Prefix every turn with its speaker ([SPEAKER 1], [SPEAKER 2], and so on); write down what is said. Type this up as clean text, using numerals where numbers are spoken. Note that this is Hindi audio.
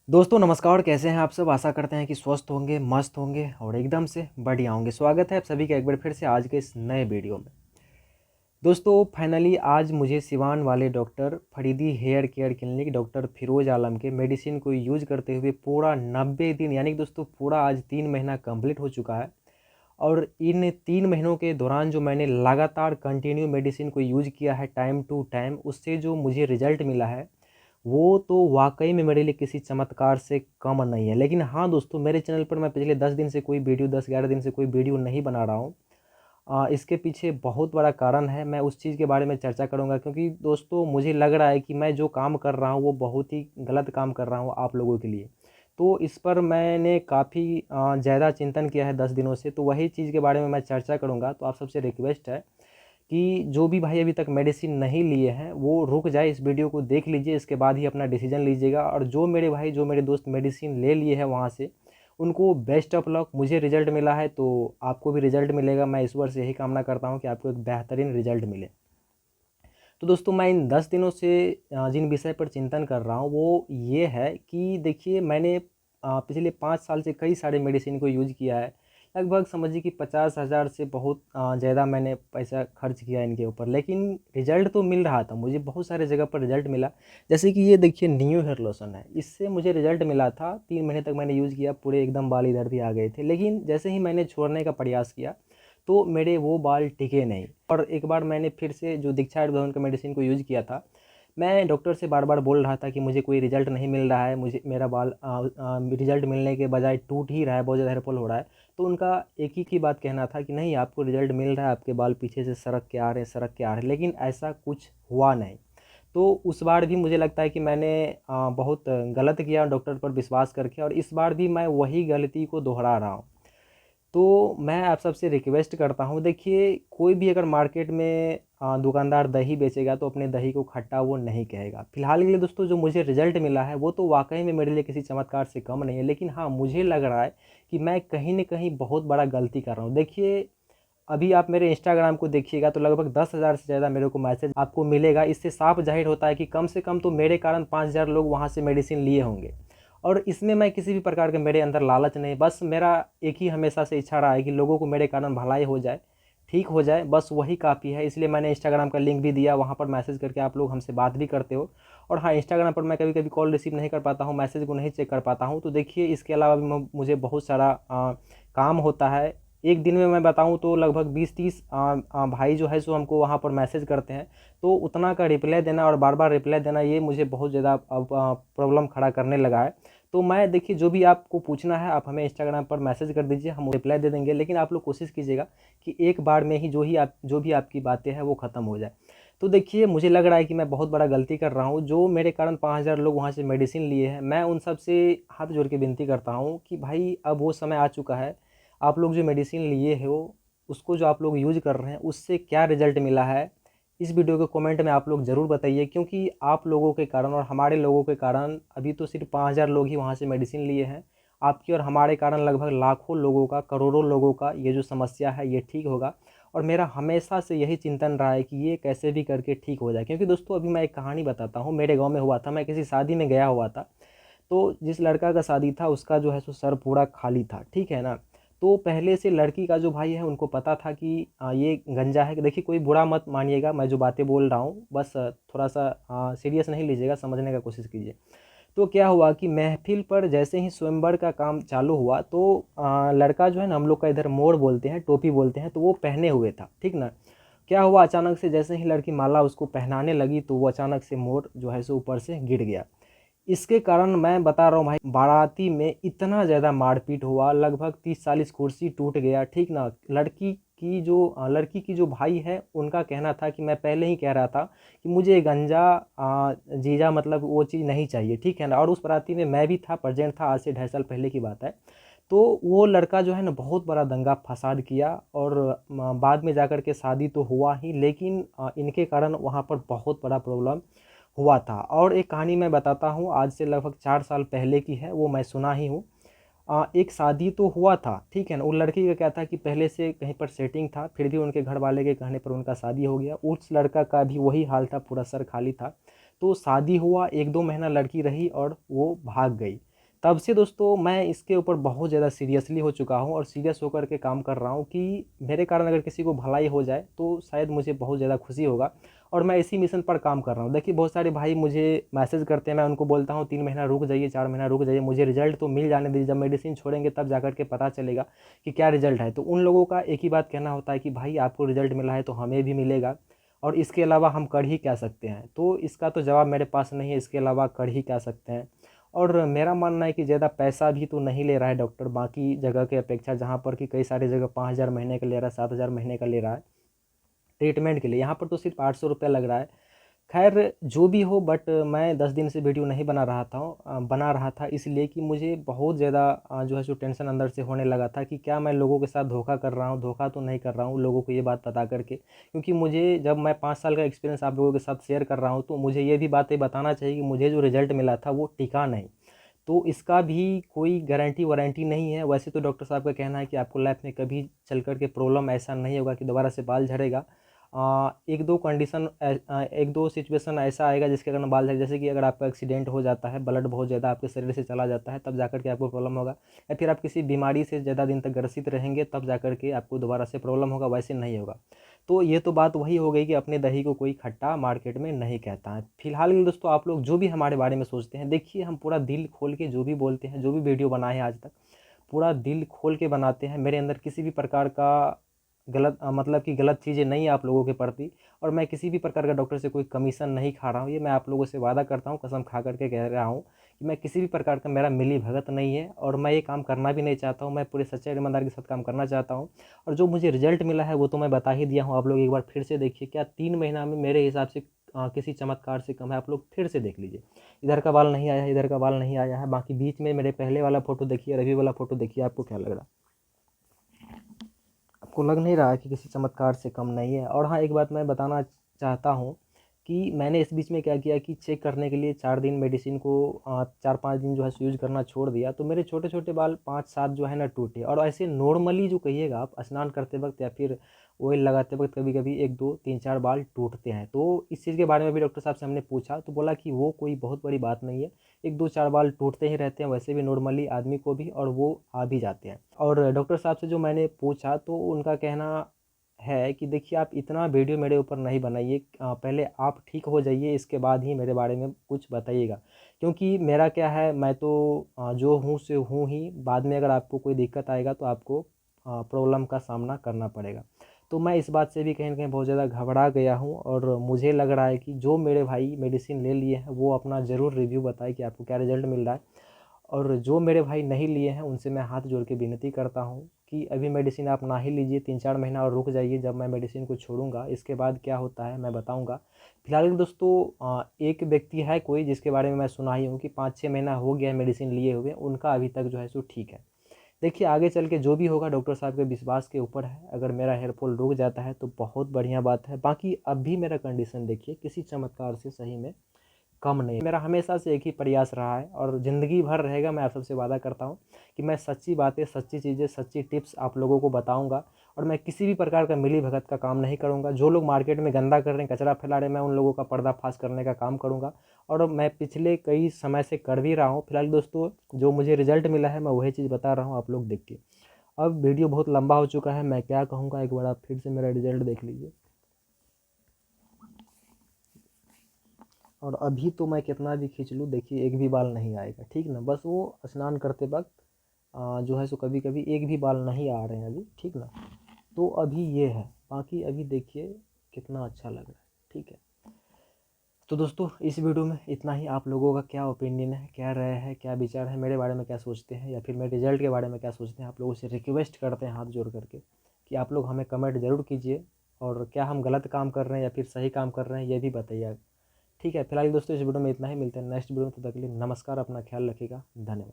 [SPEAKER 1] दोस्तों नमस्कार, कैसे हैं आप सब। आशा करते हैं कि स्वस्थ होंगे, मस्त होंगे और एकदम से बढ़िया होंगे। स्वागत है आप सभी का एक बार फिर से आज के इस नए वीडियो में। दोस्तों फाइनली आज मुझे सिवान वाले doctor Faridi hair care clinic doctor Firoz Alam के मेडिसिन को यूज करते हुए पूरा 90 दिन यानी कि दोस्तों पूरा आज 3 महीना कंप्लीट हो चुका है। और इन 3 महीनों के दौरान जो मैंने लगातार कंटिन्यू मेडिसिन को यूज किया है टाइम टू टाइम, उससे जो मुझे रिजल्ट मिला है वो तो वाक़ई में मेरे लिए किसी चमत्कार से कम नहीं है। लेकिन हाँ दोस्तों, मेरे चैनल पर मैं पिछले 10 दिन से कोई वीडियो 10-11 दिन से कोई वीडियो नहीं बना रहा हूँ। इसके पीछे बहुत बड़ा कारण है, मैं उस चीज़ के बारे में चर्चा करूँगा क्योंकि दोस्तों मुझे लग रहा है कि मैं जो काम कर रहा हूँ वो बहुत ही गलत काम कर रहा हूँ आप लोगों के लिए। तो इस पर मैंने काफ़ी ज़्यादा चिंतन किया है 10 दिनों से, तो वही चीज़ के बारे में मैं चर्चा करूँगा। तो आप सबसे रिक्वेस्ट है कि जो भी भाई अभी तक मेडिसिन नहीं लिए हैं वो रुक जाए, इस वीडियो को देख लीजिए, इसके बाद ही अपना डिसीजन लीजिएगा। और जो मेरे भाई जो मेरे दोस्त मेडिसिन ले लिए हैं वहाँ से, उनको बेस्ट ऑफ लक। मुझे रिजल्ट मिला है तो आपको भी रिजल्ट मिलेगा। मैं ईश्वर से यही कामना करता हूँ कि आपको एक बेहतरीन रिजल्ट मिले। तो दोस्तों मैं इन 10 दिनों से जिन विषय पर चिंतन कर रहा हूँ वो ये है कि देखिए मैंने पिछले 5 साल से कई सारे मेडिसिन को यूज़ किया है। लगभग समझिए कि 50,000 से बहुत ज़्यादा मैंने पैसा खर्च किया इनके ऊपर, लेकिन रिजल्ट तो मिल रहा था मुझे, बहुत सारे जगह पर रिजल्ट मिला। जैसे कि ये देखिए न्यू हेयर लोशन है, इससे मुझे रिजल्ट मिला था। 3 महीने तक मैंने यूज़ किया, पूरे एकदम बाल इधर भी आ गए थे। लेकिन जैसे ही मैंने छोड़ने का प्रयास किया तो मेरे वो बाल टिके नहीं। और एक बार मैंने फिर से जो दीक्षा आयुर्वेदन का मेडिसिन को यूज़ किया था, मैं डॉक्टर से बार बार बोल रहा था कि मुझे कोई रिजल्ट नहीं मिल रहा है, मुझे मेरा बाल रिजल्ट मिलने के बजाय टूट ही रहा है, बहुत ज़्यादा हेयर फॉल हो रहा है। तो उनका एक ही बात कहना था कि नहीं, आपको रिजल्ट मिल रहा है, आपके बाल पीछे से सरक के आ रहे हैं, सरक के आ रहे हैं। लेकिन ऐसा कुछ हुआ नहीं। तो उस बार भी मुझे लगता है कि मैंने बहुत गलत किया डॉक्टर पर विश्वास करके, और इस बार भी मैं वही गलती को दोहरा रहा हूँ। तो मैं आप सबसे रिक्वेस्ट करता हूँ, देखिए कोई भी अगर मार्केट में दुकानदार दही बेचेगा तो अपने दही को खट्टा वो नहीं कहेगा। फिलहाल के लिए दोस्तों जो मुझे रिजल्ट मिला है वो तो वाकई में मेरे लिए किसी चमत्कार से कम नहीं है, लेकिन हाँ मुझे लग रहा है कि मैं कहीं न कहीं बहुत बड़ा गलती कर रहा हूँ। देखिए अभी आप मेरे इंस्टाग्राम को देखिएगा तो लगभग 10,000 से ज़्यादा मेरे को मैसेज आपको मिलेगा। इससे साफ ज़ाहिर होता है कि कम से कम तो मेरे कारण 5,000 लोग वहाँ से मेडिसिन लिए होंगे। और इसमें मैं किसी भी प्रकार के मेरे अंदर लालच नहीं, बस मेरा एक ही हमेशा से इच्छा रहा है कि लोगों को मेरे कारण भलाई हो जाए, ठीक हो जाए, बस वही काफ़ी है। इसलिए मैंने इंस्टाग्राम का लिंक भी दिया, वहाँ पर मैसेज करके आप लोग हमसे बात भी करते हो। और हाँ, इंस्टाग्राम पर मैं कभी कभी कॉल रिसीव नहीं कर पाता हूँ, मैसेज को नहीं चेक कर पाता हूँ। तो देखिए इसके अलावा भी मुझे बहुत सारा काम होता है। एक दिन में मैं बताऊं तो लगभग 20-30 भाई जो है सो हमको वहाँ पर मैसेज करते हैं। तो उतना का रिप्लाई देना और बार बार रिप्लाई देना ये मुझे बहुत ज़्यादा अब प्रॉब्लम खड़ा करने लगा है। तो मैं देखिए जो भी आपको पूछना है आप हमें इंस्टाग्राम पर मैसेज कर दीजिए, हम रिप्लाई दे देंगे। लेकिन आप लोग कोशिश कीजिएगा कि एक बार में ही जो भी आपकी बातें हैं वो ख़त्म हो जाए। तो देखिए मुझे लग रहा है कि मैं बहुत बड़ा गलती कर रहा हूँ। जो मेरे कारण 5,000 लोग वहाँ से मेडिसिन लिए हैं, मैं उन सब से हाथ जोड़ के विनती करता हूँ कि भाई अब वो समय आ चुका है। आप लोग जो मेडिसिन लिए हो उसको जो आप लोग यूज़ कर रहे हैं उससे क्या रिज़ल्ट मिला है, इस वीडियो के कमेंट में आप लोग ज़रूर बताइए। क्योंकि आप लोगों के कारण और हमारे लोगों के कारण अभी तो सिर्फ 5,000 लोग ही वहाँ से मेडिसिन लिए हैं। आपकी और हमारे कारण लगभग लाखों लोगों का, करोड़ों लोगों का ये जो समस्या है ये ठीक होगा। और मेरा हमेशा से यही चिंतन रहा है कि ये कैसे भी करके ठीक हो जाए। क्योंकि दोस्तों अभी मैं एक कहानी बताता हूँ, मेरे गाँव में हुआ था। मैं किसी शादी में गया हुआ था, तो जिस लड़का का शादी था उसका जो है सो सर पूरा खाली था, ठीक है ना। तो पहले से लड़की का जो भाई है उनको पता था कि ये गंजा है। देखिए कोई बुरा मत मानिएगा, मैं जो बातें बोल रहा हूँ बस थोड़ा सा सीरियस नहीं लीजिएगा, समझने का कोशिश कीजिए। तो क्या हुआ कि महफिल पर जैसे ही स्वयंवर का काम चालू हुआ तो लड़का जो है ना, हम लोग का इधर मोड़ बोलते हैं, टोपी बोलते हैं, तो वो पहने हुए था, ठीक ना। क्या हुआ, अचानक से जैसे ही लड़की माला उसको पहनाने लगी तो वो अचानक से मोड़ जो है सो ऊपर से गिर गया। इसके कारण मैं बता रहा हूँ भाई, बाराती में इतना ज़्यादा मारपीट हुआ, लगभग 30-40 कुर्सी टूट गया, ठीक ना। लड़की की जो भाई है उनका कहना था कि मैं पहले ही कह रहा था कि मुझे गंजा जीजा मतलब वो चीज़ नहीं चाहिए, ठीक है ना। और उस बाराती में मैं भी था, प्रेजेंट था, आज से 2.5 साल पहले की बात है। तो वो लड़का जो है ना बहुत बड़ा दंगा फसाद किया, और बाद में जाकर के शादी तो हुआ ही, लेकिन इनके कारण वहाँ पर बहुत बड़ा प्रॉब्लम हुआ था। और एक कहानी मैं बताता हूँ, आज से लगभग 4 साल पहले की है, वो मैं सुना ही हूँ। एक शादी तो हुआ था, ठीक है ना। उस लड़की का क्या था कि पहले से कहीं पर सेटिंग था, फिर भी उनके घर वाले के कहने पर उनका शादी हो गया। उस लड़का का भी वही हाल था, पूरा सर खाली था। तो शादी हुआ, 1-2 महीना लड़की रही और वो भाग गई। तब से दोस्तों मैं इसके ऊपर बहुत ज़्यादा सीरियसली हो चुका हूँ और सीरियस होकर के काम कर रहा हूँ कि मेरे कारण अगर किसी को भलाई हो जाए तो शायद मुझे बहुत ज़्यादा खुशी होगा। और मैं इसी मिशन पर काम कर रहा हूँ। देखिए बहुत सारे भाई मुझे मैसेज करते हैं, मैं उनको बोलता हूँ 3 महीना रुक जाइए, 4 महीना रुक जाइए, मुझे रिजल्ट तो मिल जाने दीजिए, जब मेडिसिन छोड़ेंगे तब जाकर के पता चलेगा कि क्या रिजल्ट है। तो उन लोगों का एक ही बात कहना होता है कि भाई आपको रिजल्ट मिला है तो हमें भी मिलेगा, और इसके अलावा हम कर ही क्या सकते हैं। तो इसका तो जवाब मेरे पास नहीं है, इसके अलावा कर ही क्या सकते हैं। और मेरा मानना है कि ज़्यादा पैसा भी तो नहीं ले रहा है डॉक्टर बाकी जगह के अपेक्षा, जहाँ पर कि कई सारी जगह 5,000 महीने का ले रहा है, 7,000 महीने का ले रहा है ट्रीटमेंट के लिए। यहाँ पर तो सिर्फ 800 रुपये लग रहा है। खैर जो भी हो, बट मैं 10 दिन से वीडियो नहीं बना रहा था इसलिए कि मुझे बहुत ज़्यादा जो है सो टेंशन अंदर से होने लगा था कि क्या मैं लोगों के साथ धोखा कर रहा हूँ, धोखा तो नहीं कर रहा हूँ लोगों को ये बात बता करके। क्योंकि मुझे जब मैं 5 साल का एक्सपीरियंस आप लोगों के साथ शेयर कर रहा हूँ तो मुझे ये भी बातें बताना चाहिए कि मुझे जो रिज़ल्ट मिला था वो टिका नहीं। तो इसका भी कोई गारंटी वारंटी नहीं है। वैसे तो डॉक्टर साहब का कहना है कि आपको लाइफ में कभी चल कर के प्रॉब्लम ऐसा नहीं होगा कि दोबारा से बाल झड़ेगा। एक दो सिचुएशन ऐसा आएगा जिसके कारण बाल झड़, जैसे कि अगर आपका एक्सीडेंट हो जाता है, ब्लड बहुत ज़्यादा आपके शरीर से चला जाता है, तब जाकर के आपको प्रॉब्लम होगा। या फिर आप किसी बीमारी से ज़्यादा दिन तक ग्रसित रहेंगे तब जाकर के आपको दोबारा से प्रॉब्लम होगा, वैसे नहीं होगा। तो ये तो बात वही हो गई कि अपने दही को कोई खट्टा मार्केट में नहीं कहता है। फिलहाल के लिए दोस्तों आप लोग जो भी हमारे बारे में सोचते हैं, देखिए हम पूरा दिल खोल के जो भी बोलते हैं, जो भी वीडियो बनाए हैं आज तक पूरा दिल खोल के बनाते हैं। मेरे अंदर किसी भी प्रकार का मतलब कि गलत चीज़ें नहीं है आप लोगों के प्रति। और मैं किसी भी प्रकार का डॉक्टर से कोई कमीशन नहीं खा रहा हूँ, ये मैं आप लोगों से वादा करता हूँ, कसम खा करके कह रहा हूँ कि मैं किसी भी प्रकार का मेरा मिली भगत नहीं है और मैं ये काम करना भी नहीं चाहता हूँ। मैं पूरे सच्चे ईमानदारी के साथ काम करना चाहता हूँ। और जो मुझे रिजल्ट मिला है वो तो मैं बता ही दिया हूँ, आप लोग एक बार फिर से देखिए। क्या 3 महीना में मेरे हिसाब से किसी चमत्कार से कम है, आप लोग फिर से देख लीजिए। इधर का बाल नहीं आया है, इधर का बाल नहीं आया है, बाकी बीच में मेरे पहले वाला फोटो देखिए और अभी वाला फोटो देखिए, आपको क्या लग रहा है? आपको लग नहीं रहा है कि किसी चमत्कार से कम नहीं है? और हाँ, एक बात मैं बताना चाहता हूँ कि मैंने इस बीच में क्या किया कि चेक करने के लिए 4 दिन मेडिसिन को 4-5 दिन जो है यूज़ करना छोड़ दिया, तो मेरे छोटे छोटे बाल 5-7 जो है ना टूटे। और ऐसे नॉर्मली जो कहिएगा आप, स्नान करते वक्त या फिर ऑयल लगाते वक्त कभी कभी 1-2-3-4 बाल टूटते हैं। तो इस चीज़ के बारे में भी डॉक्टर साहब से हमने पूछा तो बोला कि वो कोई बहुत बड़ी बात नहीं है, 1-2-4 बाल टूटते ही रहते हैं वैसे भी नॉर्मली आदमी को भी, और वो आ भी जाते हैं। और डॉक्टर साहब से जो मैंने पूछा तो उनका कहना है कि देखिए आप इतना वीडियो मेरे ऊपर नहीं बनाइए, पहले आप ठीक हो जाइए, इसके बाद ही मेरे बारे में कुछ बताइएगा। क्योंकि मेरा क्या है, मैं तो जो हूँ से हूँ ही, बाद में अगर आपको कोई दिक्कत आएगा तो आपको प्रॉब्लम का सामना करना पड़ेगा। तो मैं इस बात से भी कहीं न कहीं बहुत ज़्यादा घबरा गया हूँ और मुझे लग रहा है कि जो मेरे भाई मेडिसिन ले लिए हैं वो अपना ज़रूर रिव्यू बताएं कि आपको क्या रिज़ल्ट मिल रहा है। और जो मेरे भाई नहीं लिए हैं उनसे मैं हाथ जोड़ के विनती करता हूँ कि अभी मेडिसिन आप ना ही लीजिए, 3-4 महीना और रुक जाइए। जब मैं मेडिसिन को छोड़ूंगा इसके बाद क्या होता है मैं बताऊंगा। फिलहाल दोस्तों एक व्यक्ति है कोई जिसके बारे में मैं सुना ही हूँ कि 5-6 महीना हो गया है मेडिसिन लिए हुए, उनका अभी तक जो है सो ठीक है। देखिए आगे चल के जो भी होगा डॉक्टर साहब के विश्वास के ऊपर है। अगर मेरा हेयर फॉल रुक जाता है तो बहुत बढ़िया बात है। बाकी अब भी मेरा कंडीशन देखिए किसी चमत्कार से सही में कम नहीं। मेरा हमेशा से एक ही प्रयास रहा है और ज़िंदगी भर रहेगा। मैं आप सबसे वादा करता हूँ कि मैं सच्ची बातें, सच्ची चीज़ें, सच्ची टिप्स आप लोगों को बताऊँगा। और मैं किसी भी प्रकार का मिली भगत का काम नहीं करूँगा। जो लोग मार्केट में गंदा कर रहे हैं, कचरा फैला रहे हैं, मैं उन लोगों का पर्दाफाश करने का काम करूँगा। और मैं पिछले कई समय से कर भी रहा हूँ। फिलहाल दोस्तों जो मुझे रिजल्ट मिला है मैं वही चीज़ बता रहा हूँ, आप लोग देखिए। अब वीडियो बहुत लंबा हो चुका है, मैं क्या कहूँगा, एक बार आप फिर से मेरा रिजल्ट देख लीजिए। और अभी तो मैं कितना भी खींच लूँ देखिए एक भी बाल नहीं आएगा, ठीक ना। बस वो स्नान करते वक्त जो है सो कभी कभी एक भी बाल नहीं आ रहे हैं अभी, ठीक ना। तो अभी ये है, बाकी अभी देखिए कितना अच्छा लग रहा है, ठीक है। तो दोस्तों इस वीडियो में इतना ही। आप लोगों का क्या ओपिनियन है, क्या राय है, क्या विचार है, मेरे बारे में क्या सोचते हैं या फिर मेरे रिजल्ट के बारे में क्या सोचते हैं, आप लोगों से रिक्वेस्ट करते हैं हाथ जोड़ करके कि आप लोग हमें कमेंट ज़रूर कीजिए। और क्या हम गलत काम कर रहे हैं या फिर सही काम कर रहे हैं ये भी बताइए, ठीक है। फिलहाल दोस्तों इस वीडियो में इतना ही, मिलते हैं नेक्स्ट वीडियो में। तब तक के लिए नमस्कार, अपना ख्याल रखिएगा, धन्यवाद।